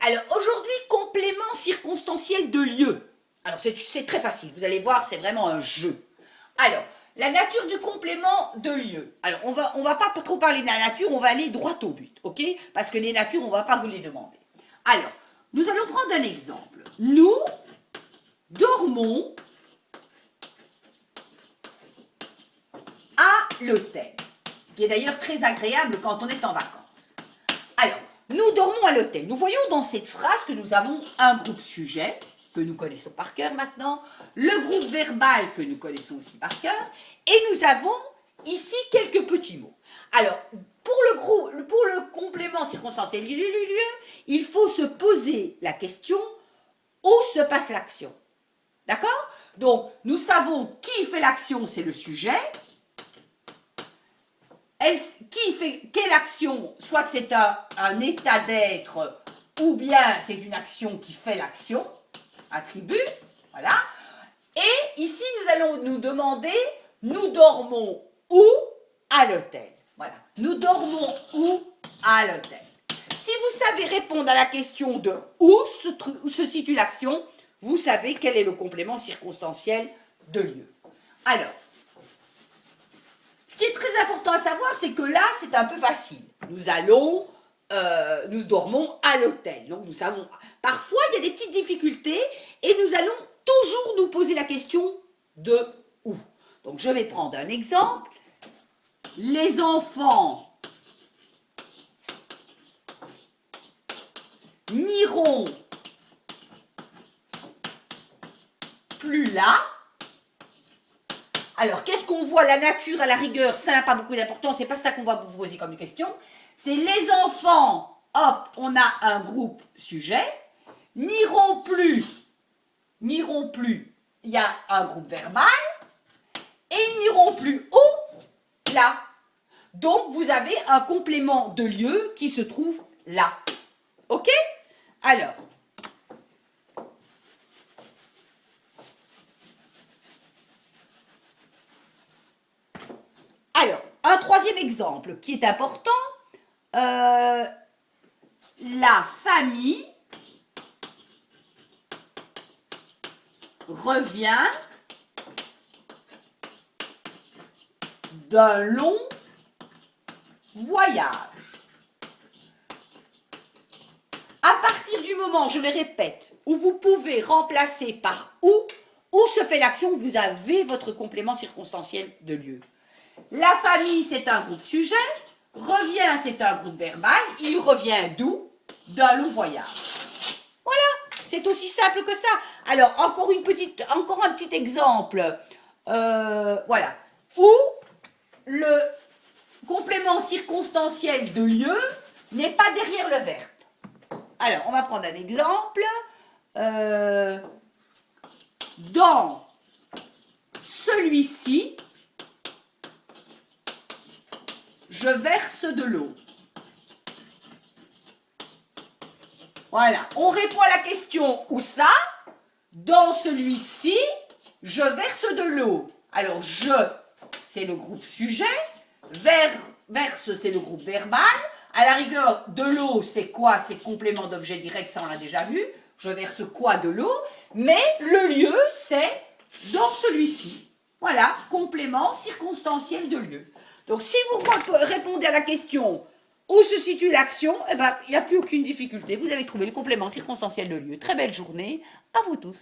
Alors aujourd'hui, complément circonstanciel de lieu. Alors c'est très facile, vous allez voir, c'est vraiment un jeu. Alors, la nature du complément de lieu. Alors, on va pas trop parler de la nature, on va aller droit au but, ok? Parce que les natures, on va pas vous les demander. Alors, nous allons prendre un exemple. Nous dormons à l'hôtel. Ce qui est d'ailleurs très agréable quand on est en vacances. Alors, nous dormons à l'hôtel. Nous voyons dans cette phrase que nous avons un groupe sujet, que nous connaissons par cœur maintenant, le groupe verbal que nous connaissons aussi par cœur, et nous avons ici quelques petits mots. Alors, pour le complément circonstanciel du lieu, il faut se poser la question où se passe l'action. D'accord? Donc, nous savons qui fait l'action, c'est le sujet. Qui fait quelle action? Soit que c'est un état d'être, ou bien c'est une action qui fait l'action. Attribut, voilà. Et ici, nous allons nous demander, nous dormons où? À l'hôtel. Voilà. Nous dormons où? À l'hôtel. Si vous savez répondre à la question de où se situe l'action, vous savez quel est le complément circonstanciel de lieu. Alors, ce qui est très important à savoir, c'est que là, c'est un peu facile. Nous dormons à l'hôtel. Donc, nous savons. Parfois, il y a des petites difficultés et nous allons toujours nous poser la question de où. Donc, je vais prendre un exemple. Les enfants n'iront plus là. Alors, qu'est-ce qu'on voit? La nature, à la rigueur, ça n'a pas beaucoup d'importance. C'est pas ça qu'on va vous poser comme question. C'est les enfants, hop, on a un groupe sujet. N'iront plus, il y a un groupe verbal. Et ils n'iront plus où? Là. Donc, vous avez un complément de lieu qui se trouve là. Ok? Alors, un troisième exemple qui est important, la famille revient d'un long voyage. À partir du moment, je le répète, où vous pouvez remplacer par où se fait l'action, vous avez votre complément circonstanciel de lieu. La famille, c'est un groupe sujet. Revient, c'est un groupe verbal. Il revient d'où? D'un long voyage. Voilà, c'est aussi simple que ça. Alors, encore un petit exemple. Voilà. Où le complément circonstanciel de lieu n'est pas derrière le verbe. Alors, on va prendre un exemple. Dans celui-ci, je verse de l'eau. Voilà, on répond à la question où ça? Dans celui-ci, je verse de l'eau. Alors, je, c'est le groupe sujet. Verse, c'est le groupe verbal. À la rigueur, de l'eau, c'est quoi? C'est complément d'objet direct, ça on l'a déjà vu. Je verse quoi? De l'eau. Mais le lieu, c'est dans celui-ci. Voilà, complément circonstanciel de lieu. Donc, si vous répondez à la question où se situe l'action, eh ben, il n'y a plus aucune difficulté. Vous avez trouvé le complément circonstanciel de lieu. Très belle journée à vous tous.